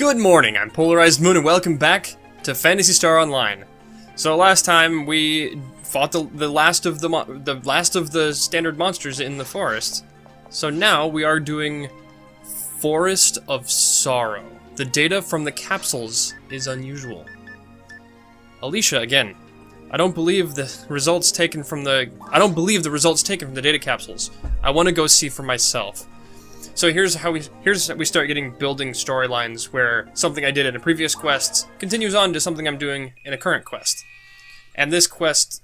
Good morning, I'm PolarizedMoon and welcome back to Phantasy Star Online. So last time we fought the last of the standard monsters in the forest. So now we are doing Forest of Sorrow. The data from the capsules is unusual. Alicia again. I don't believe the results taken from the data capsules. I want to go see for myself. So here's how we start getting building storylines where something I did in a previous quest continues on to something I'm doing in a current quest. And this quest,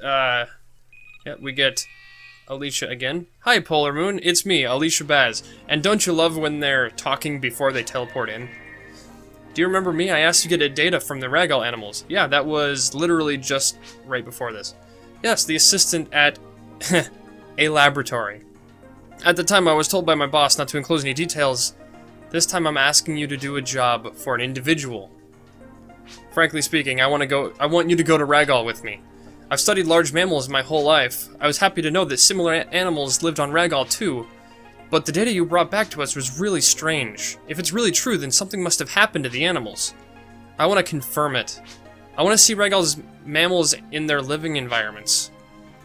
we get Alicia again. Hi, Polar Moon, it's me, Alicia Baz. And don't you love when they're talking before they teleport in? Do you remember me? I asked you to get data from the Ragdoll animals. Yeah, that was literally just right before this. Yes, the assistant at a laboratory. At the time, I was told by my boss not to enclose any details. This time, I'm asking you to do a job for an individual. Frankly speaking, I want you to go to Ragdoll with me. I've studied large mammals my whole life. I was happy to know that similar animals lived on Ragdoll too. But the data you brought back to us was really strange. If it's really true, then something must have happened to the animals. I want to confirm it. I want to see Ragdoll's mammals in their living environments.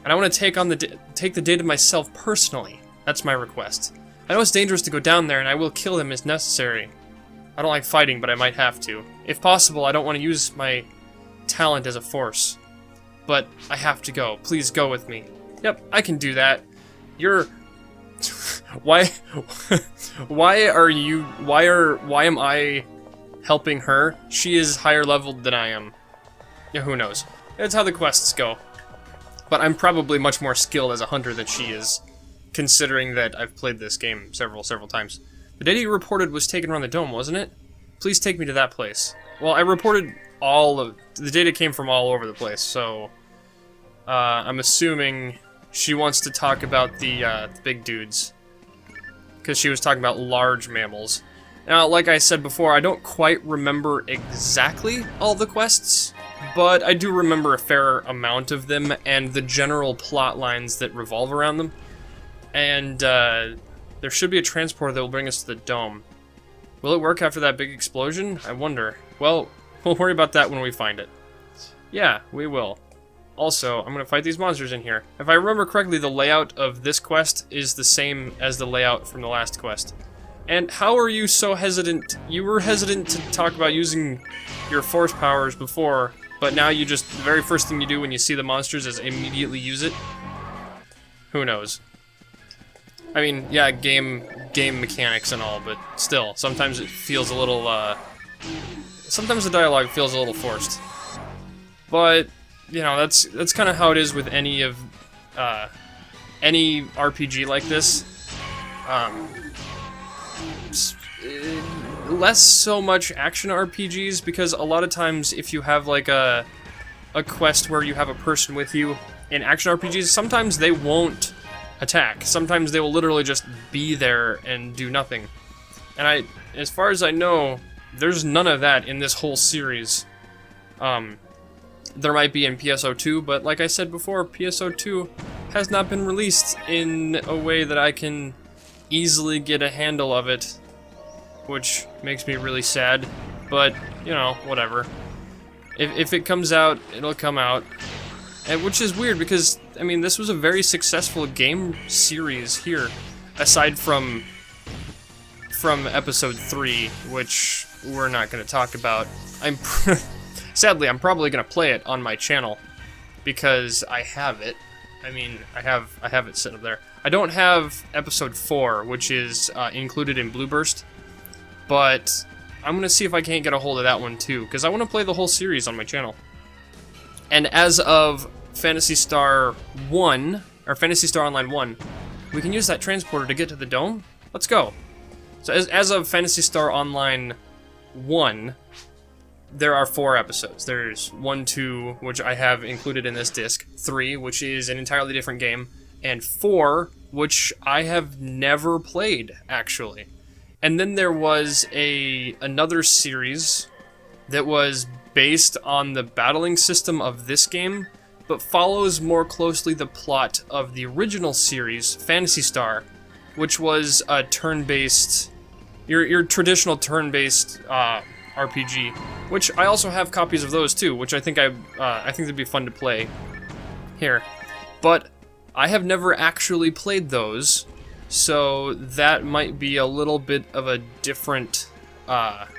And I want to take the data myself personally. That's my request. I know it's dangerous to go down there, and I will kill him as necessary. I don't like fighting, but I might have to. If possible, I don't want to use my talent as a force. But I have to go. Please go with me. Yep, I can do that. You're... Why am I helping her? She is higher leveled than I am. Yeah, who knows? That's how the quests go. But I'm probably much more skilled as a hunter than she is, considering that I've played this game several times. The data you reported was taken around the dome, wasn't it? Please take me to that place. Well, I reported the data came from all over the place, so I'm assuming she wants to talk about the big dudes, because she was talking about large mammals. Now, like I said before, I don't quite remember exactly all the quests, but I do remember a fair amount of them and the general plot lines that revolve around them. And there should be a transporter that will bring us to the dome. Will it work after that big explosion? I wonder. Well, we'll worry about that when we find it. Yeah, we will. Also, I'm going to fight these monsters in here. If I remember correctly, the layout of this quest is the same as the layout from the last quest. And how are you so hesitant? You were hesitant to talk about using your force powers before, but now you just, the very first thing you do when you see the monsters is immediately use it? Who knows? I mean, yeah, game mechanics and all, but still, sometimes it feels a little, sometimes the dialogue feels a little forced. But, you know, that's kind of how it is with any RPG like this. Less so much action RPGs, because a lot of times if you have like a quest where you have a person with you in action RPGs, sometimes they won't attack. Sometimes they will literally just be there and do nothing. And as far as I know, there's none of that in this whole series. There might be in PSO2, but like I said before, PSO2 has not been released in a way that I can easily get a handle of it, which makes me really sad, but, you know, whatever. If it comes out, it'll come out. And which is weird, because, I mean, this was a very successful game series here, aside from episode 3, which we're not going to talk about. Sadly, I'm probably going to play it on my channel, because I have it. I mean, I have it sitting up there. I don't have episode 4, which is included in Blueburst, but I'm going to see if I can't get a hold of that one too, because I want to play the whole series on my channel. And as of Phantasy Star 1, or Phantasy Star Online 1, we can use that transporter to get to the dome. Let's go. So as of Phantasy Star Online 1, there are 4 episodes. There's 1, 2, which I have included in this disc, 3, which is an entirely different game, and 4, which I have never played, actually. And then there was another series that was based on the battling system of this game, but follows more closely the plot of the original series, Phantasy Star, which was a turn-based, your traditional turn-based RPG, which I also have copies of those too, which I think they'd be fun to play here. But I have never actually played those, so that might be a little bit of a different. That's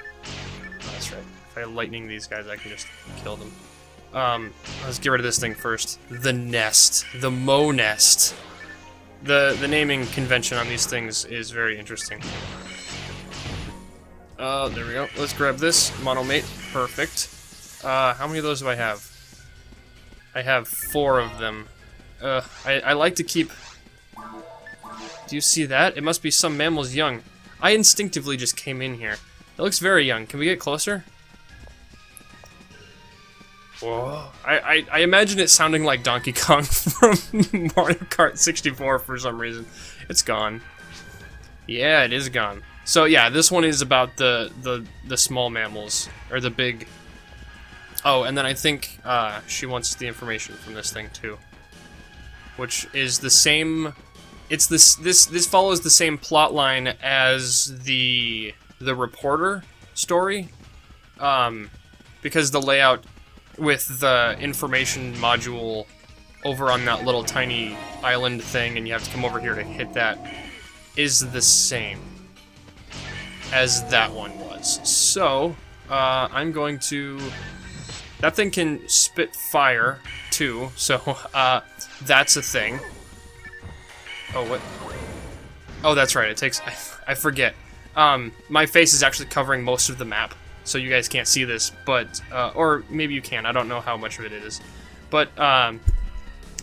right. If I lightning these guys, I can just kill them. Let's get rid of this thing first. The nest, the Mo nest. The naming convention on these things is very interesting. There we go. Let's grab this monomate. Perfect. How many of those do I have? I have 4 of them. I like to keep. Do you see that? It must be some mammal's young. I instinctively just came in here. It looks very young. Can we get closer? Whoa. I imagine it sounding like Donkey Kong from Mario Kart 64 for some reason. It's gone. Yeah, it is gone. So yeah, this one is about the small mammals, or the big... Oh, and then I think she wants the information from this thing too. Which is the same... It's this follows the same plot line as the reporter story. Because the layout with the information module over on that little tiny island thing, and you have to come over here to hit that, is the same as that one was. So, I'm going to... That thing can spit fire, too, so, that's a thing. Oh, what? Oh, that's right, it takes... I forget. My face is actually covering most of the map, so you guys can't see this, but, or maybe you can, I don't know how much of it is. But,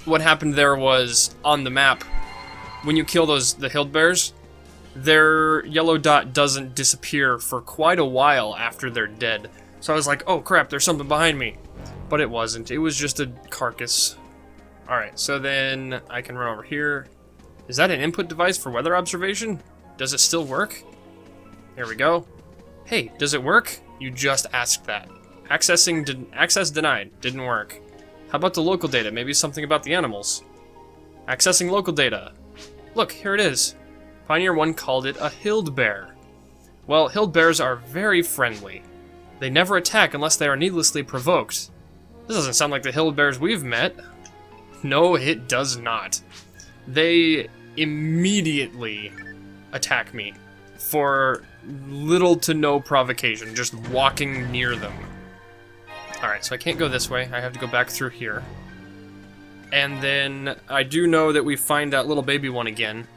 what happened there was, on the map, when you kill the hild bears, their yellow dot doesn't disappear for quite a while after they're dead. So I was like, oh crap, there's something behind me. But it wasn't, it was just a carcass. Alright, so then I can run over here. Is that an input device for weather observation? Does it still work? Here we go. Hey, does it work? You just asked that. Access denied. Didn't work. How about the local data? Maybe something about the animals. Accessing local data. Look, here it is. Pioneer 1 called it a hild bear. Well, hild bears are very friendly. They never attack unless they are needlessly provoked. This doesn't sound like the hild bears we've met. No, it does not. They immediately attack me for little to no provocation, just walking near them. Alright, so I can't go this way. I have to go back through here. And then I do know that we find that little baby one again.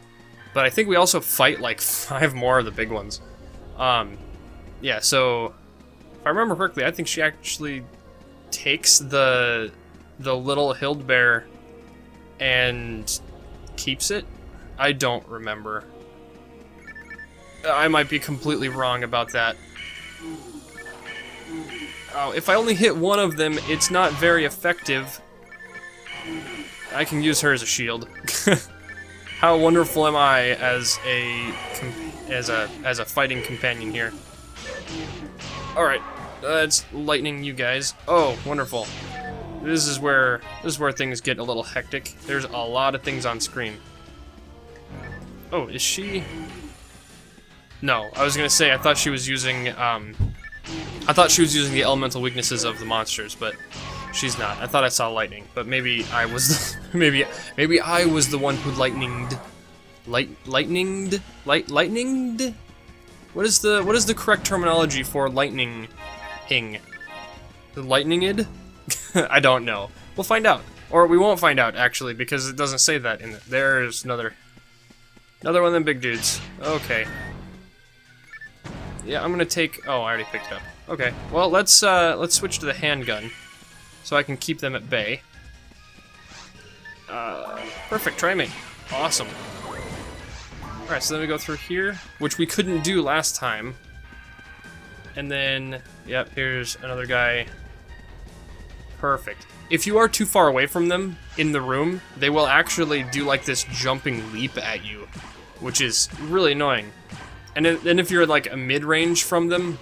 But I think we also fight like 5 more of the big ones. Yeah, so if I remember correctly, I think she actually takes the little hild bear and keeps it. I don't remember. I might be completely wrong about that. Oh, if I only hit one of them, it's not very effective. I can use her as a shield. How wonderful am I as a fighting companion here? All right, let's lightning you guys. Oh, wonderful. This is where things get a little hectic. There's a lot of things on screen. Oh, is she? No, I was gonna say I thought she was using the elemental weaknesses of the monsters, but she's not. I thought I saw lightning, but maybe I was maybe I was the one who lightninged. Lightninged? What is the correct terminology for lightning-ing? The lightninged? I don't know. We'll find out. Or we won't find out, actually, because it doesn't say that in it. There's another one of them big dudes. Okay. Yeah, I'm gonna take... Oh, I already picked it up. Okay. Well, let's switch to the handgun, so I can keep them at bay. Perfect. Try me. Awesome. Alright, so then we go through here, which we couldn't do last time. And then, yep, here's another guy. Perfect. If you are too far away from them in the room, they will actually do like this jumping leap at you, which is really annoying. And then if you're like a mid-range from them,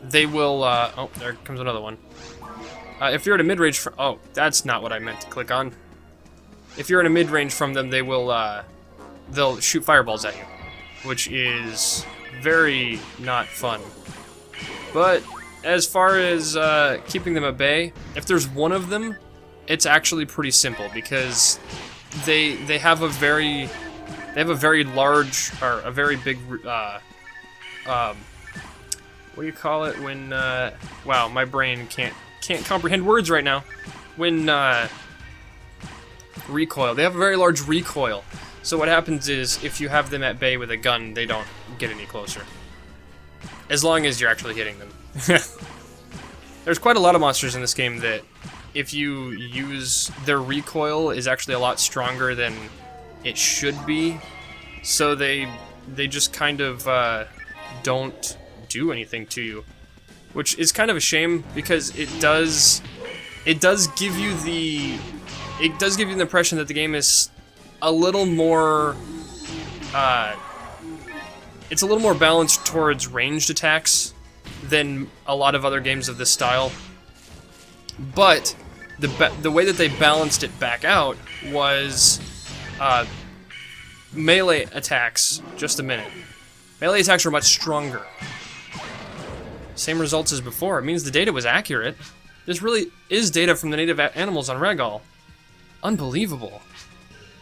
they will, oh, there comes another one. If you're at a mid-range oh, that's not what I meant to click on. If you're in a mid-range from them, they will, they'll shoot fireballs at you, which is very not fun. But as far as keeping them at bay, if there's one of them, it's actually pretty simple because they have a very large, or a very big what do you call it when wow, my brain can't comprehend words right now. When recoil. They have a very large recoil. So what happens is if you have them at bay with a gun, they don't get any closer. As long as you're actually hitting them. There's quite a lot of monsters in this game that if you use their recoil is actually a lot stronger than it should be. So they just kind of don't do anything to you, which is kind of a shame because it does give you the impression that the game is a little more it's a little more balanced towards ranged attacks than a lot of other games of this style. But the way that they balanced it back out was melee attacks. Just a minute. Melee attacks were much stronger. Same results as before. It means the data was accurate. This really is data from the native animals on Regal. Unbelievable.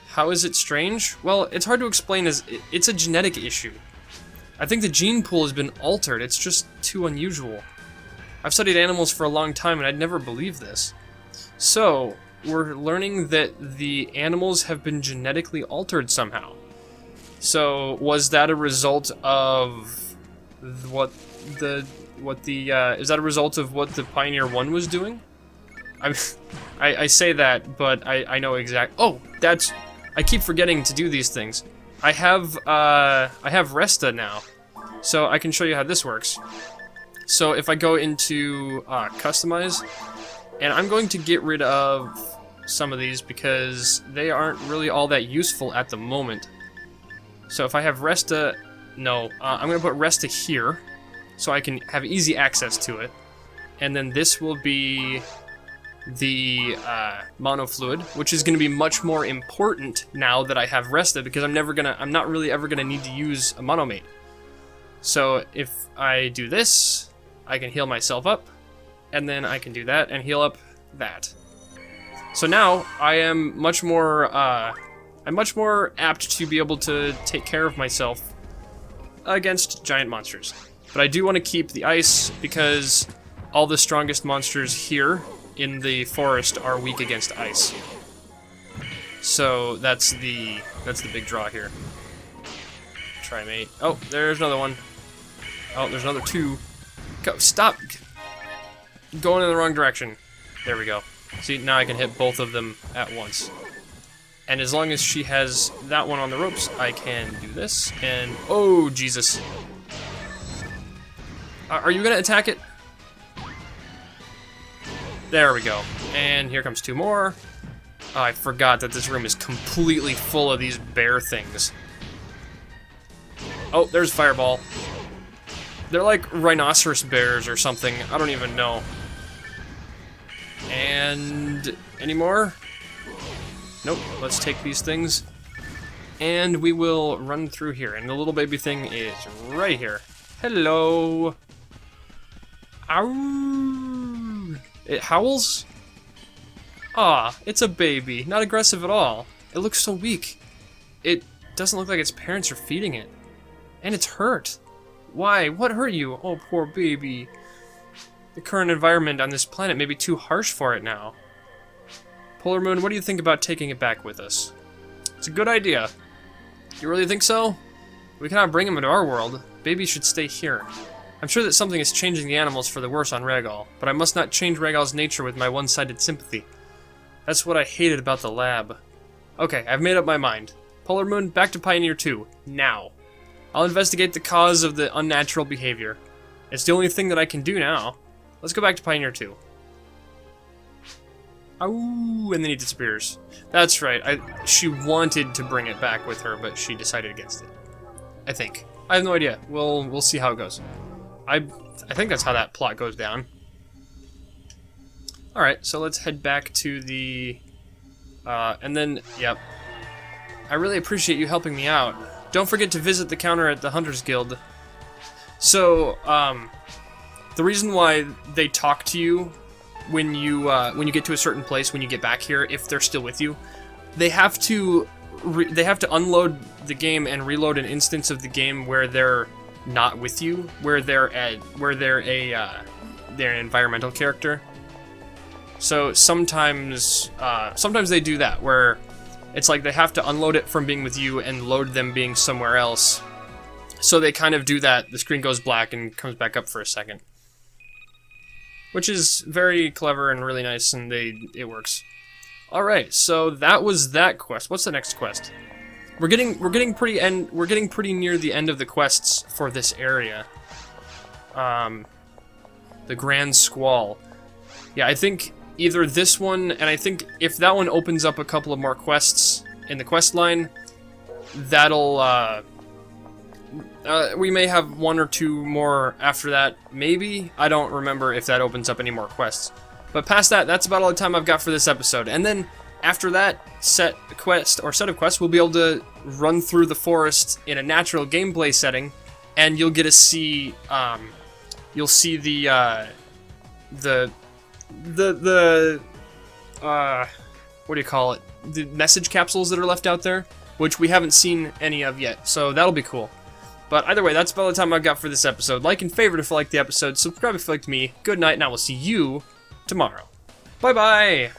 How is it strange? Well, it's hard to explain as it's a genetic issue. I think the gene pool has been altered. It's just too unusual. I've studied animals for a long time and I'd never believed this. So, we're learning that the animals have been genetically altered somehow. So, was that a result of is that a result of what the Pioneer 1 was doing? I say that, but I know exact. Oh, I keep forgetting to do these things. I have Resta now, so I can show you how this works. So if I go into customize, and I'm going to get rid of some of these because they aren't really all that useful at the moment. So if I have Resta, no, I'm going to put Resta here, so I can have easy access to it. And then this will be the monofluid, which is going to be much more important now that I have Resta, because I'm not really ever gonna need to use a monomate. So if I do this, I can heal myself up, and then I can do that and heal up that. So now I am much more I'm much more apt to be able to take care of myself against giant monsters. But I do want to keep the ice because all the strongest monsters here in the forest are weak against ice. So that's the big draw here. Try mate. Oh, there's another one. Oh, there's another two. Go, stop going in the wrong direction. There we go. See, now I can hit both of them at once. And as long as she has that one on the ropes, I can do this. And oh, Jesus. Are you gonna attack it? There we go. And here comes two more. Oh, I forgot that this room is completely full of these bear things. Oh, there's Fireball. They're like rhinoceros bears or something. I don't even know. And any more? Nope. Let's take these things. And we will run through here. And the little baby thing is right here. Hello. Ow. It howls? Ah, it's a baby. Not aggressive at all. It looks so weak. It doesn't look like its parents are feeding it. And it's hurt. Why? What hurt you? Oh, poor baby. The current environment on this planet may be too harsh for it now. Polar Moon, what do you think about taking it back with us? It's a good idea. You really think so? We cannot bring him into our world. Baby should stay here. I'm sure that something is changing the animals for the worse on Regal, but I must not change Regal's nature with my one-sided sympathy. That's what I hated about the lab. Okay, I've made up my mind. Polar Moon, back to Pioneer 2. Now. I'll investigate the cause of the unnatural behavior. It's the only thing that I can do now. Let's go back to Pioneer 2. Ow, and then he disappears. That's right, she wanted to bring it back with her, but she decided against it. I think. I have no idea. We'll see how it goes. I think that's how that plot goes down. Alright, so let's head back to the... and then, yep. I really appreciate you helping me out. Don't forget to visit the counter at the Hunters Guild. So, the reason why they talk to you when you get to a certain place, when you get back here, if they're still with you, they have to unload the game and reload an instance of the game where they're not with you, where they're an environmental character. So sometimes they do that, where it's like they have to unload it from being with you and load them being somewhere else. So they kind of do that. The screen goes black and comes back up for a second, which is very clever and really nice, and it works. All right, so that was that quest. What's the next quest? We're getting pretty near the end of the quests for this area. The Grand Squall. Yeah, I think either this one, and I think if that one opens up a couple of more quests in the quest line, that'll we may have one or two more after that, maybe. I don't remember if that opens up any more quests. But past that, that's about all the time I've got for this episode. And then after that set of quests, we'll be able to run through the forest in a natural gameplay setting, and you'll get to see you'll see the what do you call it? The message capsules that are left out there, which we haven't seen any of yet. So that'll be cool. But either way, that's about the time I've got for this episode. Like and favorite if you liked the episode, subscribe if you liked me. Good night, and I will see you tomorrow. Bye-bye!